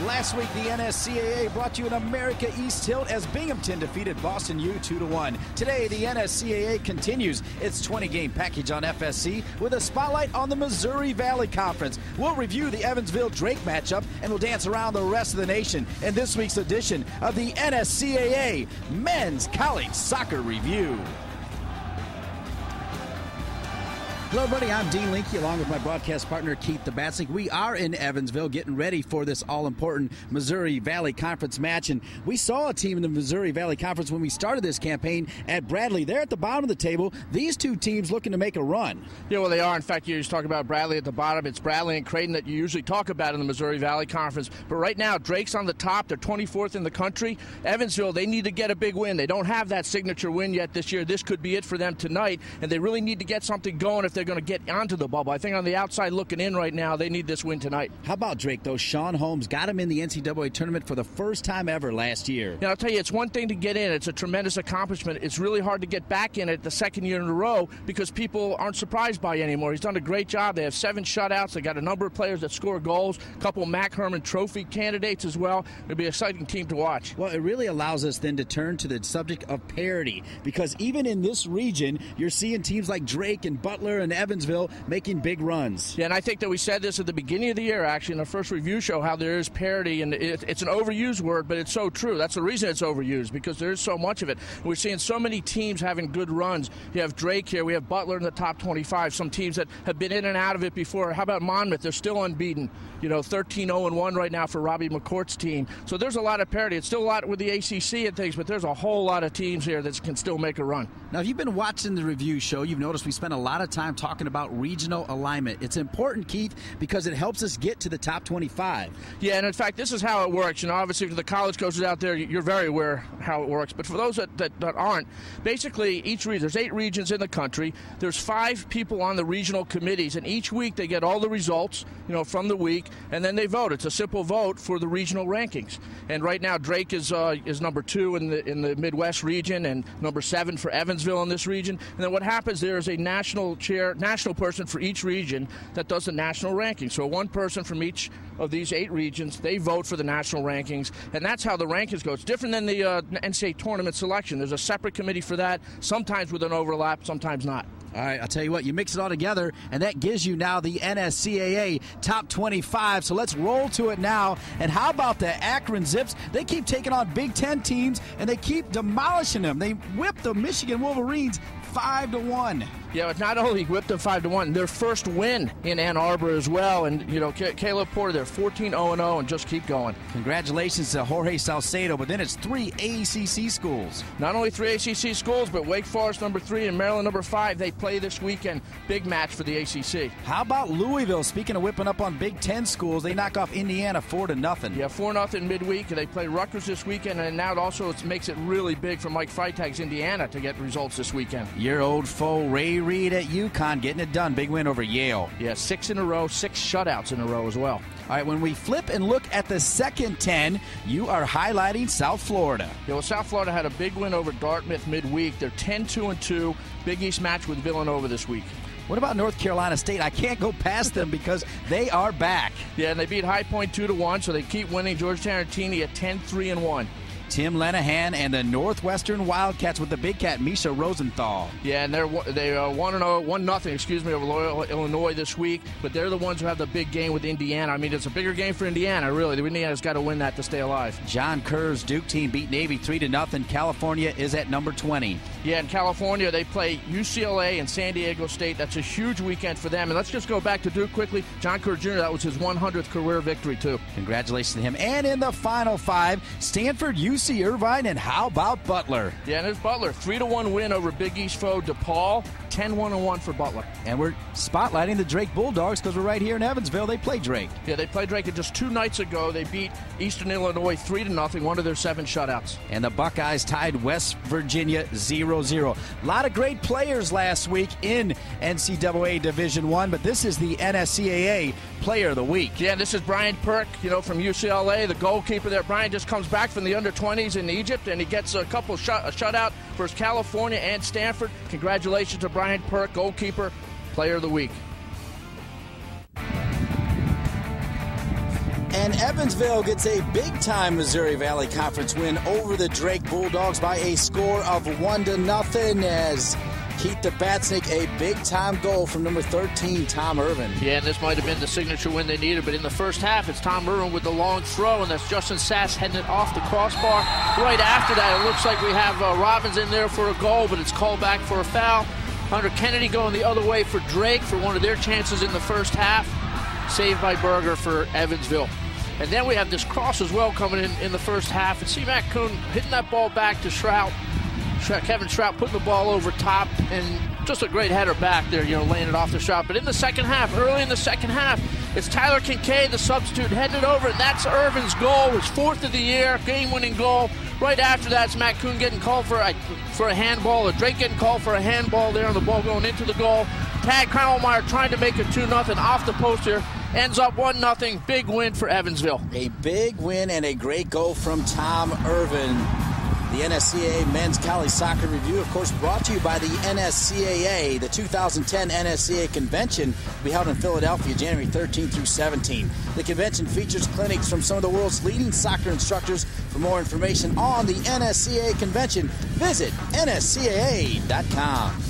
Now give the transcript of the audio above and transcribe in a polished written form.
Last week, the NSCAA brought you an America East tilt as Binghamton defeated Boston U 2-1. Today, the NSCAA continues its 20-game package on FSC with a spotlight on the Missouri Valley Conference. We'll review the Evansville-Drake matchup, and we'll dance around the rest of the nation in this week's edition of the NSCAA Men's College Soccer Review. Hello, everybody. I'm Dean Linke, along with my broadcast partner, Keith Tabatsnik. We are in Evansville getting ready for this all-important Missouri Valley Conference match. And we saw a team in the Missouri Valley Conference when we started this campaign at Bradley. They're at the bottom of the table. These two teams looking to make a run. Yeah, well, they are. In fact, you just talk about Bradley at the bottom. It's Bradley and Creighton that you usually talk about in the Missouri Valley Conference. But right now, Drake's on the top. They're 24th in the country. Evansville, they need to get a big win. They don't have that signature win yet this year. This could be it for them tonight. And they really need to get something going if they're going to get onto the bubble. I think on the outside looking in right now, they need this win tonight. How about Drake, though? Sean Holmes got him in the NCAA tournament for the first time ever last year. Yeah, I'll tell you, it's one thing to get in. It's a tremendous accomplishment. It's really hard to get back in it the second year in a row because people aren't surprised by it anymore. He's done a great job. They have 7 shutouts. They got a number of players that score goals, a couple Mac Hermann Trophy candidates as well. It'll be an exciting team to watch. Well, it really allows us then to turn to the subject of parity because even in this region, you're seeing teams like Drake and Butler and Evansville making big runs. Yeah, and I think that we said this at the beginning of the year, actually, in our first review show, how there is parity, and it's an overused word, but it's so true. That's the reason it's overused, because there's so much of it. We're seeing so many teams having good runs. You have Drake here. We have Butler in the top 25, some teams that have been in and out of it before. How about Monmouth? They're still unbeaten. 13-0-1 right now for Robbie McCourt's team. So there's a lot of parity. It's still a lot with the ACC and things, but there's a whole lot of teams here that can still make a run. Now, if you've been watching the review show, you've noticed we spent a lot of time talking about regional alignment. It's important, Keith, because it helps us get to the top 25. Yeah, and in fact, this is how it works. Obviously, for the college coaches out there, you're very aware how it works. But for those that aren't, basically, each region, there's 8 regions in the country. There's 5 people on the regional committees, and each week they get all the results, from the week, and then they vote. It's a simple vote for the regional rankings. And right now, Drake is number 2 in the Midwest region, and number 7 for Evansville in this region. And then what happens, there is a national person for each region that does the national rankings. So one person from each of these 8 regions, they vote for the national rankings, and that's how the rankings go. It's different than the NCAA tournament selection. There's a separate committee for that, sometimes with an overlap, sometimes not. All right, I'll tell you what, you mix it all together, and that gives you now the NSCAA top 25. So let's roll to it now. And how about the Akron Zips? They keep taking on Big Ten teams, and they keep demolishing them. They whipped the Michigan Wolverines 5-1. Yeah, but not only whipped them 5-1, their first win in Ann Arbor as well. And, Caleb Porter, they're 14-0-0 and just keep going. Congratulations to Jorge Salcedo, but then it's 3 ACC schools. Not only 3 ACC schools, but Wake Forest number 3 and Maryland number 5. They play this weekend. Big match for the ACC. How about Louisville? Speaking of whipping up on Big Ten schools, they knock off Indiana 4-0. Yeah, 4-0 midweek. They play Rutgers this weekend, and now it also makes it really big for Mike Freitag's Indiana to get results this weekend. Your old foe, Ray Reed at UConn, getting it done. Big win over Yale. Yeah, 6 in a row, 6 shutouts in a row as well. All right, when we flip and look at the second 10, you are highlighting South Florida. Yeah, well, South Florida had a big win over Dartmouth midweek. They're 10-2-2. Big East match with Villanova this week. What about North Carolina State? I can't go past them because they are back. Yeah, and they beat High Point 2-1, so they keep winning. George Tarantini at 10-3-1. Tim Lenahan and the Northwestern Wildcats with the big cat, Misha Rosenthal. Yeah, and they 1-0 over Loyola, Illinois this week, but they're the ones who have the big game with Indiana. I mean, it's a bigger game for Indiana, really. Indiana's got to win that to stay alive. John Kerr's Duke team beat Navy 3-0. California is at number 20. Yeah, in California, they play UCLA and San Diego State. That's a huge weekend for them. And let's just go back to Duke quickly. John Kerr Jr., that was his 100th career victory, too. Congratulations to him. And in the final 5, Stanford, UC Irvine, and how about Butler? Yeah, and there's Butler. 3-1 win over Big East foe DePaul. 10-1-1 for Butler. And we're spotlighting the Drake Bulldogs because we're right here in Evansville. They play Drake. Yeah, they played Drake, and just 2 nights ago they beat Eastern Illinois 3-0, one of their 7 shutouts. And the Buckeyes tied West Virginia 0-0. A lot of great players last week in NCAA Division I, but this is the NSCAA Player of the Week. Yeah, this is Brian Perk, from UCLA, the goalkeeper there. Brian just comes back from the under-20s in Egypt, and he gets a couple shutout for California and Stanford. Congratulations to Brian Perk, goalkeeper, Player of the Week. And Evansville gets a big-time Missouri Valley Conference win over the Drake Bulldogs by a score of 1-0 as Keith Batsnick, a big-time goal from number 13, Tom Irvin. Yeah, and this might have been the signature win they needed, but in the first half, it's Tom Irvin with the long throw, and that's Justin Sass heading it off the crossbar. Right after that, it looks like we have Robbins in there for a goal, but it's called back for a foul. Hunter Kennedy going the other way for Drake for one of their chances in the first half. Saved by Berger for Evansville. And then we have this cross as well coming in the first half. And see Matt Kuhn hitting that ball back to Shrout. Kevin Shrout putting the ball over top, and just a great header back there, laying it off the shot. But in the second half, early in the second half, it's Tyler Kincaid, the substitute, heading it over, and that's Irvin's goal, his 4th of the year, game-winning goal. Right after that, it's Matt Kuhn getting called for a handball, or Drake getting called for a handball there on the ball going into the goal. Tad Kraumeyer trying to make it 2-0 off the post here. Ends up 1-0. Big win for Evansville. A big win and a great goal from Tom Irvin. The NSCAA Men's College Soccer Review, of course, brought to you by the NSCAA. The 2010 NSCAA Convention will be held in Philadelphia January 13 through 17. The convention features clinics from some of the world's leading soccer instructors. For more information on the NSCAA Convention, visit nscaa.com.